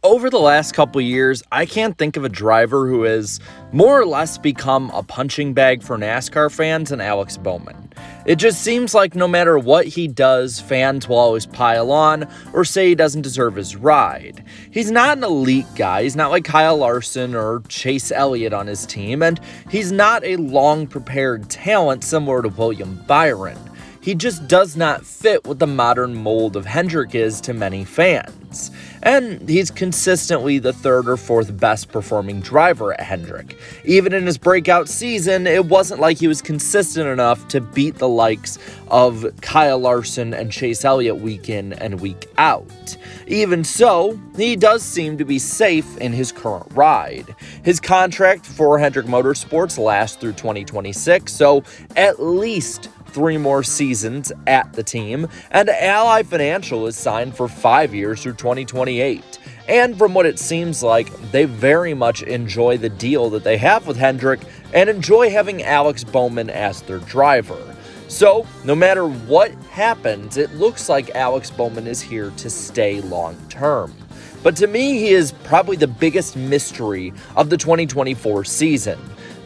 Over the last couple years, I can't think of a driver who has more or less become a punching bag for NASCAR fans than Alex Bowman. It just seems like no matter what he does, fans will always pile on or say he doesn't deserve his ride. He's not an elite guy, he's not like Kyle Larson or Chase Elliott on his team, and he's not a long-prepared talent similar to William Byron. He just does not fit what the modern mold of Hendrick is to many fans. And he's consistently the third or fourth best performing driver at Hendrick. Even in his breakout season, it wasn't like he was consistent enough to beat the likes of Kyle Larson and Chase Elliott week in and week out. Even so, he does seem to be safe in his current ride. His contract for Hendrick Motorsports lasts through 2026, so at least 3 more seasons at the team, and Ally Financial is signed for 5 years through 2028. And from what it seems like, they very much enjoy the deal that they have with Hendrick and enjoy having Alex Bowman as their driver. So, no matter what happens, it looks like Alex Bowman is here to stay long term. But to me, he is probably the biggest mystery of the 2024 season.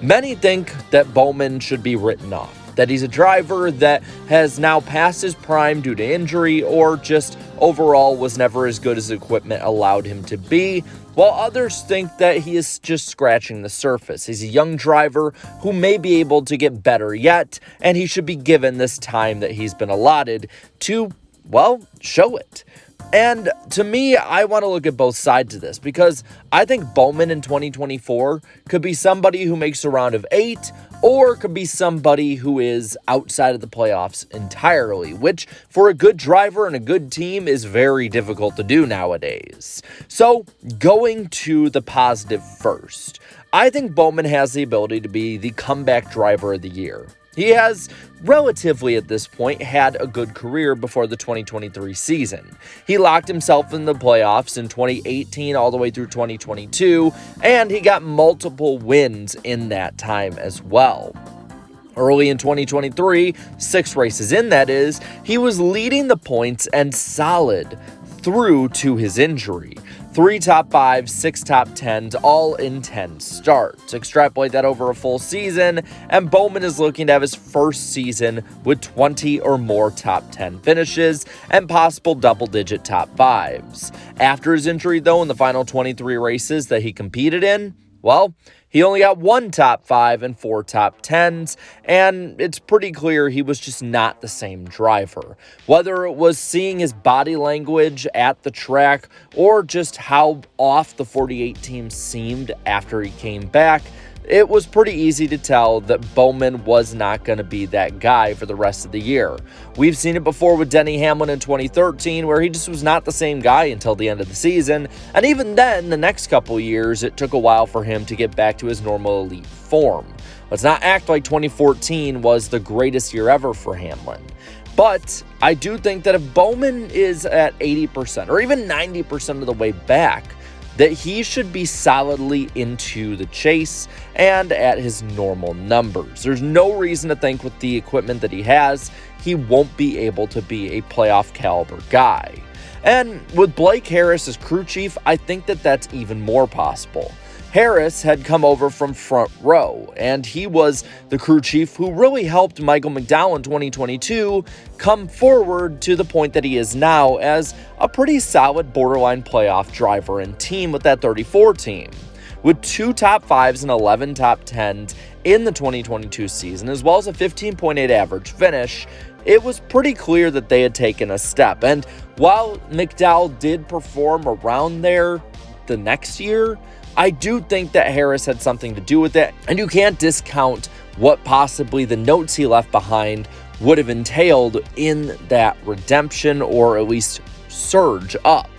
Many think that Bowman should be written off, that he's a driver that has now passed his prime due to injury or just overall was never as good as the equipment allowed him to be, while others think that he is just scratching the surface. He's a young driver who may be able to get better yet, and he should be given this time that he's been allotted to, well, show it. And to me, I want to look at both sides of this because I think Bowman in 2024 could be somebody who makes a round of 8 or could be somebody who is outside of the playoffs entirely, which for a good driver and a good team is very difficult to do nowadays. So going to the positive first, I think Bowman has the ability to be the comeback driver of the year. He has relatively at this point had a good career before the 2023 season. He locked himself in the playoffs in 2018 all the way through 2022, and he got multiple wins in that time as well. Early in 2023, 6 races in that is, he was leading the points and solid through to his injury. 3 top 5s, 6 top 10s, all in 10 starts. Extrapolate that over a full season, and Bowman is looking to have his first season with 20 or more top 10 finishes and possible double-digit top 5s. After his injury, though, in the final 23 races that he competed in, well, he only got 1 top 5 and 4 top 10s, and it's pretty clear he was just not the same driver. Whether it was seeing his body language at the track or just how off the 48 team seemed after he came back, it was pretty easy to tell that Bowman was not going to be that guy for the rest of the year. We've seen it before with Denny Hamlin in 2013, where he just was not the same guy until the end of the season, and even then, the next couple years, it took a while for him to get back to his normal elite form. Let's not act like 2014 was the greatest year ever for Hamlin. But I do think that if Bowman is at 80% or even 90% of the way back, that he should be solidly into the chase and at his normal numbers. There's no reason to think with the equipment that he has, he won't be able to be a playoff caliber guy. And with Blake Harris as crew chief, I think that that's even more possible. Harris had come over from front row, and he was the crew chief who really helped Michael McDowell in 2022 come forward to the point that he is now as a pretty solid borderline playoff driver and team with that 34 team. With 2 top 5s and 11 top 10s in the 2022 season, as well as a 15.8 average finish, it was pretty clear that they had taken a step. And while McDowell did perform around there the next year, I do think that Harris had something to do with it, and you can't discount what possibly the notes he left behind would have entailed in that redemption or at least surge up.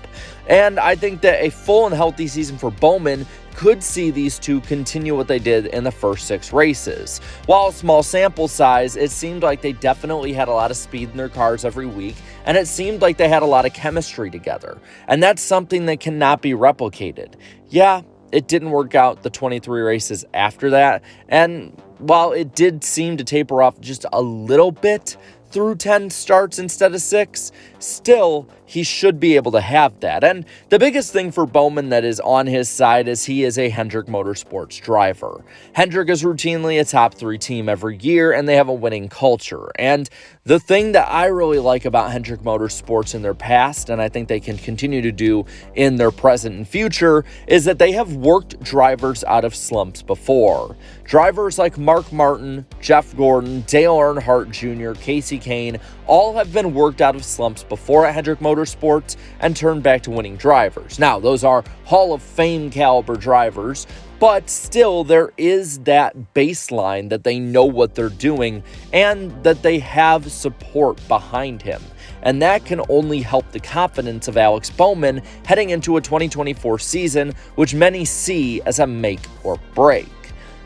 And I think that a full and healthy season for Bowman could see these two continue what they did in the first 6 races. While a small sample size, it seemed like they definitely had a lot of speed in their cars every week, and it seemed like they had a lot of chemistry together. And that's something that cannot be replicated. Yeah, it didn't work out the 23 races after that, and while it did seem to taper off just a little bit through 10 starts instead of 6, still, he should be able to have that. And the biggest thing for Bowman that is on his side is he is a Hendrick Motorsports driver. Hendrick is routinely a top 3 team every year, and they have a winning culture. And the thing that I really like about Hendrick Motorsports in their past, and I think they can continue to do in their present and future, is that they have worked drivers out of slumps before. Drivers like Mark Martin, Jeff Gordon, Dale Earnhardt Jr., Casey Kane, all have been worked out of slumps before at Hendrick Motorsports and turned back to winning drivers. Now, those are Hall of Fame caliber drivers, but still there is that baseline that they know what they're doing and that they have support behind him. And that can only help the confidence of Alex Bowman heading into a 2024 season, which many see as a make or break.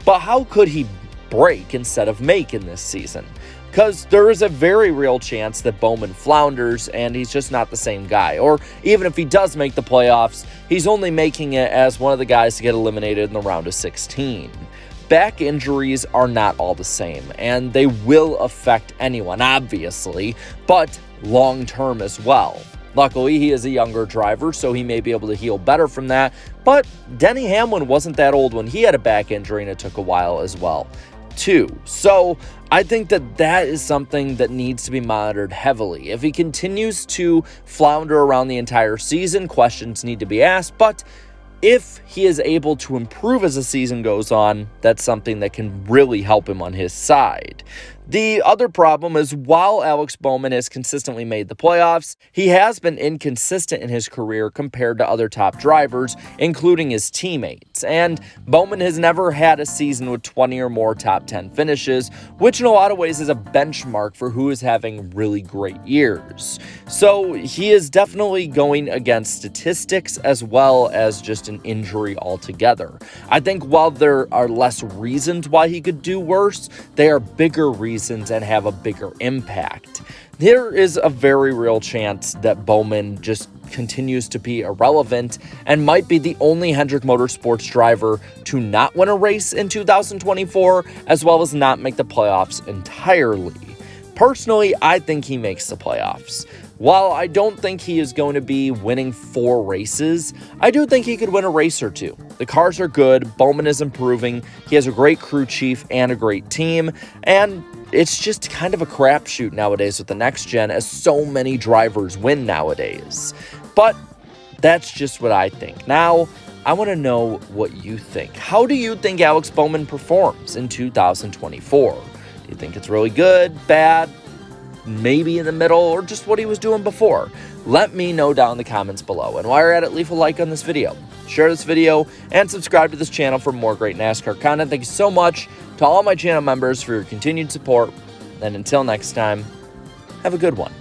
But how could he break instead of make in this season? Because there is a very real chance that Bowman flounders and he's just not the same guy. Or even if he does make the playoffs, he's only making it as one of the guys to get eliminated in the round of 16. Back injuries are not all the same, and they will affect anyone, obviously, but long-term as well. Luckily, he is a younger driver, so he may be able to heal better from that, but Denny Hamlin wasn't that old when he had a back injury, and it took a while as well, too. So I think that is something that needs to be monitored heavily. If he continues to flounder around the entire season, questions need to be asked, but if he is able to improve as the season goes on, that's something that can really help him on his side. The other problem is while Alex Bowman has consistently made the playoffs, he has been inconsistent in his career compared to other top drivers, including his teammates. And Bowman has never had a season with 20 or more top 10 finishes, which in a lot of ways is a benchmark for who is having really great years. So he is definitely going against statistics as well as just an injury altogether. I think while there are less reasons why he could do worse, they are bigger reasons and have a bigger impact. There is a very real chance that Bowman just continues to be irrelevant and might be the only Hendrick Motorsports driver to not win a race in 2024, as well as not make the playoffs entirely. Personally, I think he makes the playoffs. While I don't think he is going to be winning 4 races, I do think he could win a race or 2. The cars are good, Bowman is improving, he has a great crew chief and a great team, and it's just kind of a crapshoot nowadays with the next gen as so many drivers win nowadays. But that's just what I think. Now, I want to know what you think. How do you think Alex Bowman performs in 2024? Do you think it's really good, bad, maybe in the middle, or just what he was doing before? Let me know down in the comments below. And while you're at it, leave a like on this video, share this video, and subscribe to this channel for more great NASCAR content. Thank you so much to all my channel members for your continued support. And until next time, have a good one.